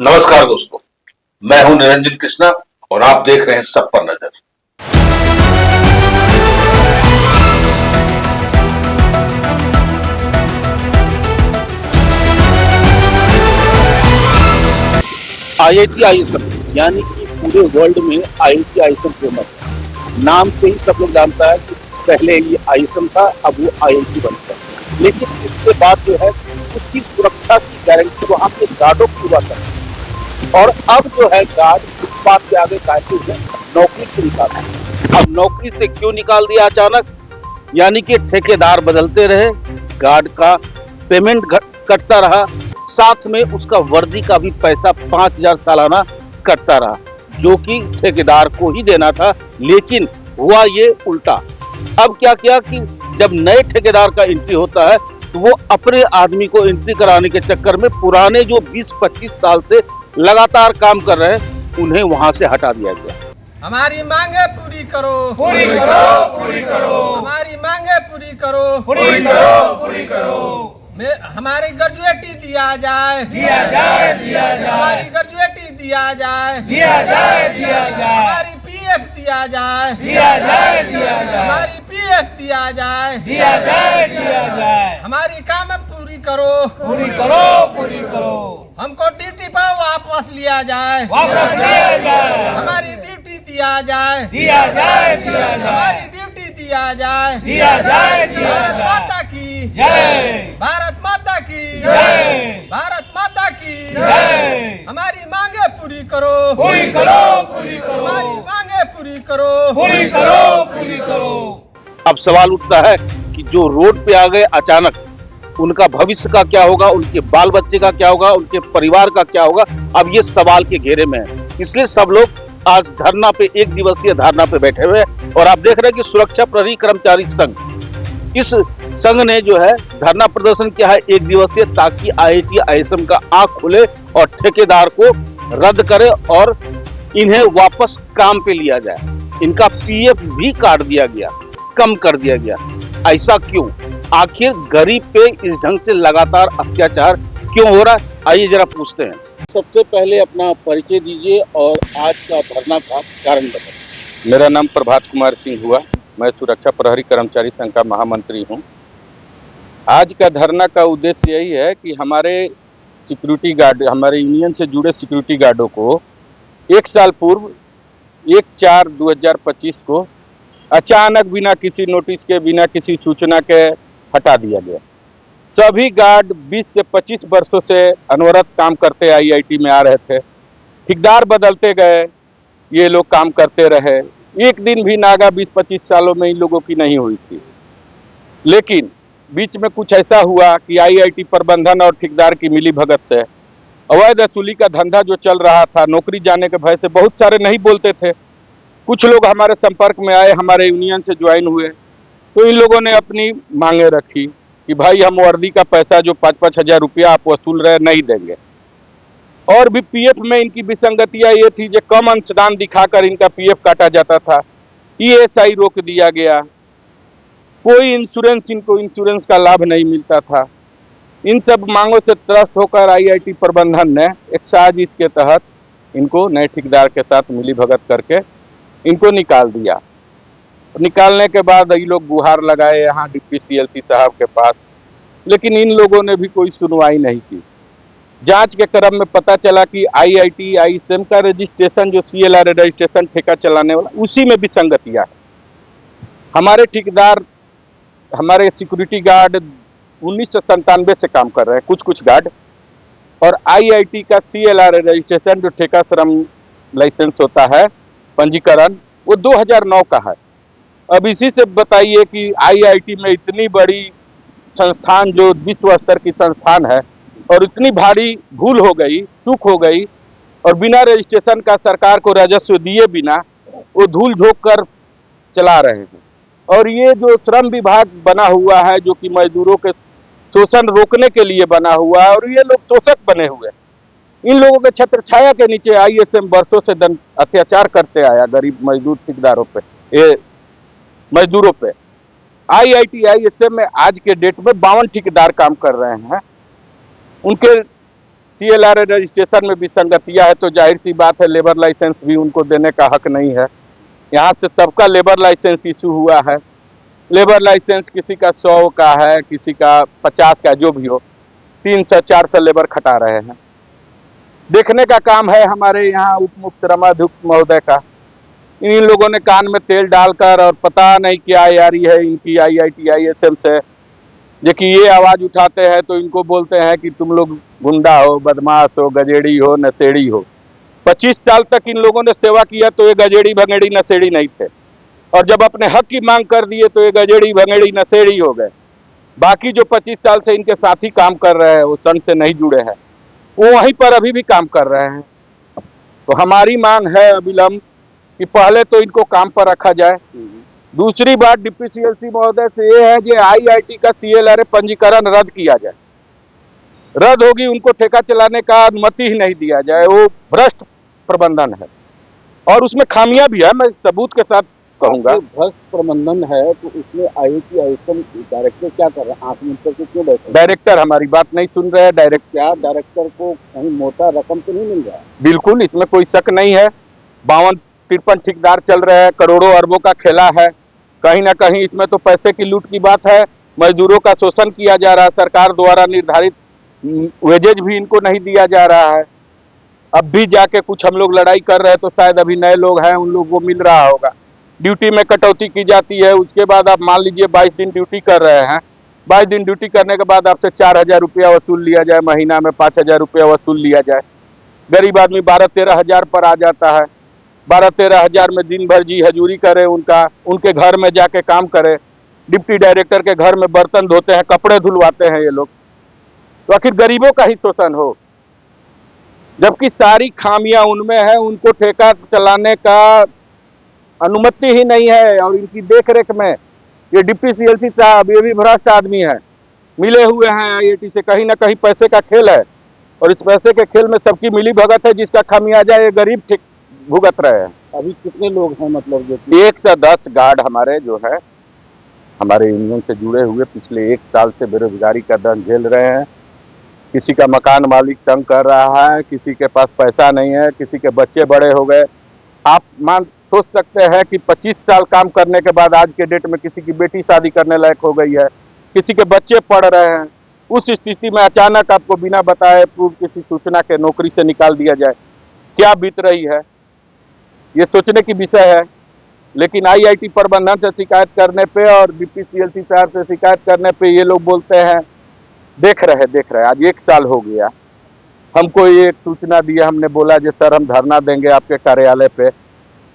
नमस्कार दोस्तों, मैं हूं निरंजन कृष्णा और आप देख रहे हैं सब पर नजर। आईआईटी आईएसएम यानी कि पूरे वर्ल्ड में आईआईटी आईएसएम फेमस है। नाम से ही सब लोग जानता है कि पहले ये आईएसएम था, अब वो आईआईटी बन गया। लेकिन इसके बाद जो है उसकी सुरक्षा की गारंटी वहाँ के गार्डों को पूरा करना है। और अब जो है गार्ड इस बात के आगे कायदे से नौकरी से निकाला। अब नौकरी से क्यों निकाल दिया अचानक? यानी कि ठेकेदार बदलते रहे, गार्ड का पेमेंट कटता रहा, साथ में उसका वर्दी का भी पैसा 5,000 सालाना कटता रहा, जो कि ठेकेदार को ही देना था। लेकिन हुआ ये उल्टा। अब क्या किया कि जब नए ठेकेदार का एंट्री होता है तो वो अपने आदमी को एंट्री कराने के चक्कर में पुराने जो 20-25 साल से लगातार काम कर रहे हैं उन्हें वहां से हटा दिया गया। हमारी मांगे पूरी करो, पूरी करो, पूरी करो, हमारी मांगे पूरी करो, पूरी करो, पूरी करो। हमारी ग्रेजुएटी दिया जाए, दिया जाए, दिया जाए, हमारी ग्रेजुएटी दिया जाए, दिया जाए, दिया जाए, हमारी पीएफ दिया जाए, दिया जाए, दिया जाए, हमारी पीएफ दिया जाए, दिया जाए, दिया जाए। हमारी काम पूरी करो, पूरी करो, पूरी करो। हमको ड्यूटी पर वापस लिया जाए, वापस लिया जाए, हमारी ड्यूटी दिया जाए, दिया जाए, दिया जाए, हमारी ड्यूटी दिया जाए, दिया जाए, दिया भारत जाए। माता की जय, भारत माता की जय, भारत माता की जय। हमारी मांगे पूरी करो, पूरी करो, पूरी करो, हमारी मांगे पूरी करो, पूरी करो, पूरी करो। अब सवाल उठता है कि जो रोड पे आ गए अचानक, उनका भविष्य का क्या होगा, उनके बाल बच्चे का क्या होगा, उनके परिवार का क्या होगा? अब ये सवाल के घेरे में है। इसलिए सब लोग आज धरना पे, एक दिवसीय धरना पे बैठे हुए हैं। और आप देख रहे हैं कि सुरक्षा प्रहरी कर्मचारी संघ, इस संघ ने जो है धरना प्रदर्शन किया है एक दिवसीय, ताकि आईआईटी आईएसएम का आंख खुले और ठेकेदार को रद्द करे और इन्हें वापस काम पे लिया जाए। इनका पीएफ भी काट दिया गया, कम कर दिया गया। ऐसा क्यों? आखिर गरीब पे इस ढंग से लगातार अत्याचार क्यों हो रहा है? आइए जरा पूछते हैं। सबसे पहले अपना परिचय दीजिए और आज का धरना का कारण बताइए। मेरा नाम प्रभात कुमार सिंह हुआ, मैं सुरक्षा प्रहरी कर्मचारी संघ का महामंत्री हूं। आज का धरना का उद्देश्य यही है कि हमारे सिक्योरिटी गार्ड, हमारे यूनियन से जुड़े सिक्योरिटी गार्डों को एक साल पूर्व 1/4/2025 को अचानक बिना किसी नोटिस के, बिना किसी सूचना के हटा दिया गया। सभी गार्ड 20 से 25 वर्षों से अनवरत काम करते आईआईटी में आ रहे थे। ठेकेदार बदलते गए, ये लोग काम करते रहे। एक दिन भी नागा 20-25 सालों में इन लोगों की नहीं हुई थी। लेकिन बीच में कुछ ऐसा हुआ कि आईआईटी प्रबंधन और ठेकेदार की मिली भगत से अवैध वसूली का धंधा जो चल रहा था, नौकरी जाने के भय से बहुत सारे नहीं बोलते थे। कुछ लोग हमारे संपर्क में आए, हमारे यूनियन से ज्वाइन हुए, तो इन लोगों ने अपनी मांगे रखी कि भाई हम वर्दी का पैसा जो 5-5 हजार रुपया आप वसूल रहे नहीं देंगे। और भी पीएफ में इनकी विसंगतियां ये थी कि कम अंशदान दिखाकर इनका पीएफ काटा जाता था, ईएसआई रोक दिया गया, कोई इंश्योरेंस, इनको इंश्योरेंस का लाभ नहीं मिलता था। इन सब मांगों से त्रस्त होकर आईआईटी प्रबंधन ने एक साजिश के तहत इनको नए ठेकेदार के साथ मिली भगत करके इनको निकाल दिया। निकालने के बाद ये लोग गुहार लगाए यहाँ डीपीसीएलसी साहब के पास, लेकिन इन लोगों ने भी कोई सुनवाई नहीं की। जांच के क्रम में पता चला कि आईआईटी आईएसएम का रजिस्ट्रेशन, जो सीएलआर रजिस्ट्रेशन ठेका चलाने वाला, उसी में विसंगतियां है। हमारे ठेकेदार, हमारे सिक्योरिटी गार्ड 1997 से काम कर रहे हैं, कुछ गार्ड, और आईआईटी का सीएलआर रजिस्ट्रेशन जो ठेका श्रम लाइसेंस होता है, पंजीकरण, वो 2009 का है। अब इसी से बताइए कि आईआईटी में इतनी बड़ी संस्थान, जो विश्व स्तर की संस्थान है, और इतनी भारी भूल हो गई, चूक हो गई, और बिना रजिस्ट्रेशन का सरकार को राजस्व दिए बिना वो धूल झोंक कर चला रहे हैं। और ये जो श्रम विभाग बना हुआ है, जो कि मजदूरों के शोषण रोकने के लिए बना हुआ है, और ये लोग शोषक बने हुए हैं। इन लोगों के छत्र छाया के नीचे आईएसएम वर्षों से अत्याचार करते आया गरीब मजदूर ठेकेदारों पे, मजदूरों पे। आईआईटी आईएसएम में आज के डेट में 52 ठेकेदार काम कर रहे हैं। उनके CLRA रजिस्ट्रेशन में विसंगतियां है तो जाहिर सी बात है लेबर लाइसेंस भी उनको देने का हक नहीं है। यहाँ से सबका लेबर लाइसेंस इशू हुआ है। लेबर लाइसेंस किसी का 100 का है, किसी का 50 का, जो भी हो 300-400 लेबर खटा रहे हैं। देखने का काम है हमारे यहाँ उप मुख्य रमाध्यक्ष महोदय का। इन लोगों ने कान में तेल डालकर और पता नहीं क्या यारी है इनकी IIT ISM से, जो कि ये आवाज उठाते हैं तो इनको बोलते हैं कि तुम लोग गुंडा हो, बदमाश हो, गजेड़ी हो, नशेड़ी हो। 25 साल तक इन लोगों ने सेवा किया तो ये गजेड़ी भंगेड़ी नशेड़ी नहीं थे, और जब अपने हक की मांग कर दिए तो ये गजेड़ी भंगेड़ी नशेड़ी हो गए। बाकी जो 25 साल से इनके साथी काम कर रहे हैं, वो संघ से नहीं जुड़े हैं, वो वहीं पर अभी भी काम कर रहे हैं। तो हमारी मांग है अविलंब कि पहले तो इनको काम पर रखा जाए। दूसरी बात DPCLC महोदय से ये है कि IIT का CLRA पंजीकरण रद्द किया जाए। रद्द होगी, उनको ठेका चलाने का अनुमति ही नहीं दिया जाए। वो भ्रष्ट प्रबंधन है और उसमें खामियां भी है, मैं सबूत के साथ कहूंगा। भ्रष्ट प्रबंधन है तो उसमें IIT ISM डायरेक्टर क्या कर रहे हैं? 8 मिनट से क्यों बैठे? डायरेक्टर हमारी बात नहीं सुन रहे हैं। डायरेक्टर को कहीं मोटा रकम तो नहीं मिल रहा है? बिल्कुल, इसमें कोई शक नहीं है। 52-53 ठेकेदार चल रहे हैं, करोड़ों अरबों का खेला है। कहीं ना कहीं इसमें तो पैसे की लूट की बात है। मजदूरों का शोषण किया जा रहा है, सरकार द्वारा निर्धारित वेजेज भी इनको नहीं दिया जा रहा है। अब भी जाके कुछ हम लोग लड़ाई कर रहे हैं तो शायद अभी नए लोग हैं, उन लोगों को मिल रहा होगा। ड्यूटी में कटौती की जाती है, उसके बाद आप मान लीजिए 22 दिन ड्यूटी कर रहे हैं, 22 दिन ड्यूटी करने के बाद आपसे 4000 रुपया वसूल लिया जाए, महीना में 5000 रुपया वसूल लिया जाए। गरीब आदमी 12-13 हजार पर आ जाता है। 12-13 हजार में दिन भर जी हजूरी करे, उनके घर में जाके काम करे। डिप्टी डायरेक्टर के घर में बर्तन धोते हैं, कपड़े धुलवाते हैं ये लोग। तो आखिर गरीबों का ही शोषण हो, जबकि सारी खामियां उनमें है। उनको ठेका चलाने का अनुमति ही नहीं है और इनकी देखरेख में ये DPCLC साहब ये भी भ्रष्ट आदमी है, मिले हुए हैं IIT से। कहीं ना कहीं पैसे का खेल है और इस पैसे के खेल में सबकी मिली भगत है, जिसका खामियाजा ये गरीब ठीक भुगत रहे हैं। अभी कितने लोग हैं मतलब जो 110 गार्ड हमारे जो है हमारे यूनियन से जुड़े हुए पिछले 1 साल से बेरोजगारी का दंड झेल रहे हैं। किसी का मकान मालिक तंग कर रहा है, किसी के पास पैसा नहीं है, किसी के बच्चे बड़े हो गए। आप सोच सकते हैं कि 25 साल काम करने के बाद आज के डेट में किसी की बेटी शादी करने लायक हो गई है, किसी के बच्चे पढ़ रहे हैं। उस स्थिति में अचानक आपको बिना बताए पूर्व किसी सूचना के नौकरी से निकाल दिया जाए, क्या बीत रही है, ये सोचने की विषय है। लेकिन IIT प्रबंधन से शिकायत करने पे और DPCLC साहब से शिकायत करने पे ये लोग बोलते हैं देख रहे। आज 1 साल हो गया, हमको ये सूचना दिया, हमने बोला जी सर हम धरना देंगे आपके कार्यालय पे,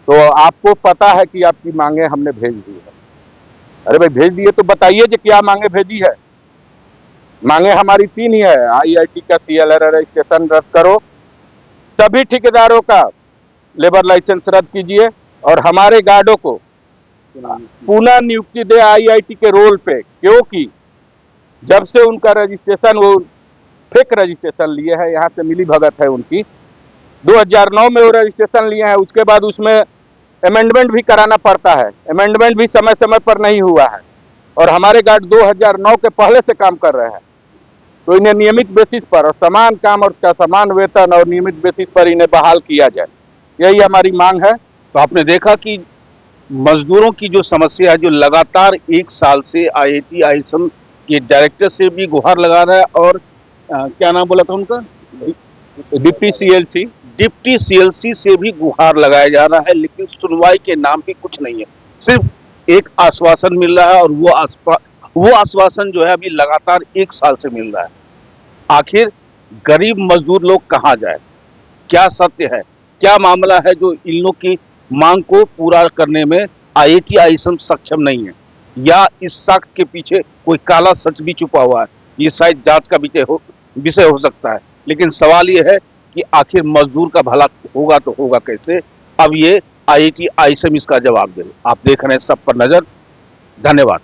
तो आपको पता है कि आपकी मांगे हमने भेज दी है। अरे भाई भेज दिए तो बताइए जी क्या मांगे भेजी है। मांगे हमारी 3 ही है। IIT का CLRA रजिस्ट्रेशन रद्द करो, सभी ठेकेदारों का लेबर लाइसेंस रद्द कीजिए और हमारे गार्डों को पुनः नियुक्ति दे IIT के रोल पे, क्योंकि जब से उनका रजिस्ट्रेशन वो फेक रजिस्ट्रेशन लिए है, यहाँ से मिली भगत है उनकी। 2009 में वो रजिस्ट्रेशन लिए हैं, उसके बाद उसमें अमेंडमेंट भी कराना पड़ता है। अमेंडमेंट भी समय समय पर नहीं हुआ है और हमारे गार्ड 2009 के पहले से काम कर रहे हैं। तो इन्हें नियमित बेसिस पर और समान काम और उसका समान वेतन और नियमित बेसिस पर इन्हें बहाल किया जाए, यही हमारी मांग है। तो आपने देखा कि मजदूरों की जो समस्या है, जो लगातार 1 साल से IIT ISM के डायरेक्टर से भी गुहार लगा रहा है और क्या नाम बोला था उनका, DPCLC से भी गुहार लगाया जा रहा है, लेकिन सुनवाई के नाम पे कुछ नहीं है। सिर्फ एक आश्वासन मिल रहा है और वो आश्वासन जो है अभी लगातार 1 साल से मिल रहा है। आखिर गरीब मजदूर लोग कहाँ जाए, क्या सत्य है, क्या मामला है जो इन लोग की मांग को पूरा करने में IIT ISM सक्षम नहीं है, या इस साक्ष्य के पीछे कोई काला सच भी छुपा हुआ है, ये शायद जांच का विषय हो सकता है। लेकिन सवाल ये है कि आखिर मजदूर का भला होगा तो होगा कैसे। अब ये IIT ISM इसका जवाब दे। आप देख रहे हैं सब पर नजर। धन्यवाद।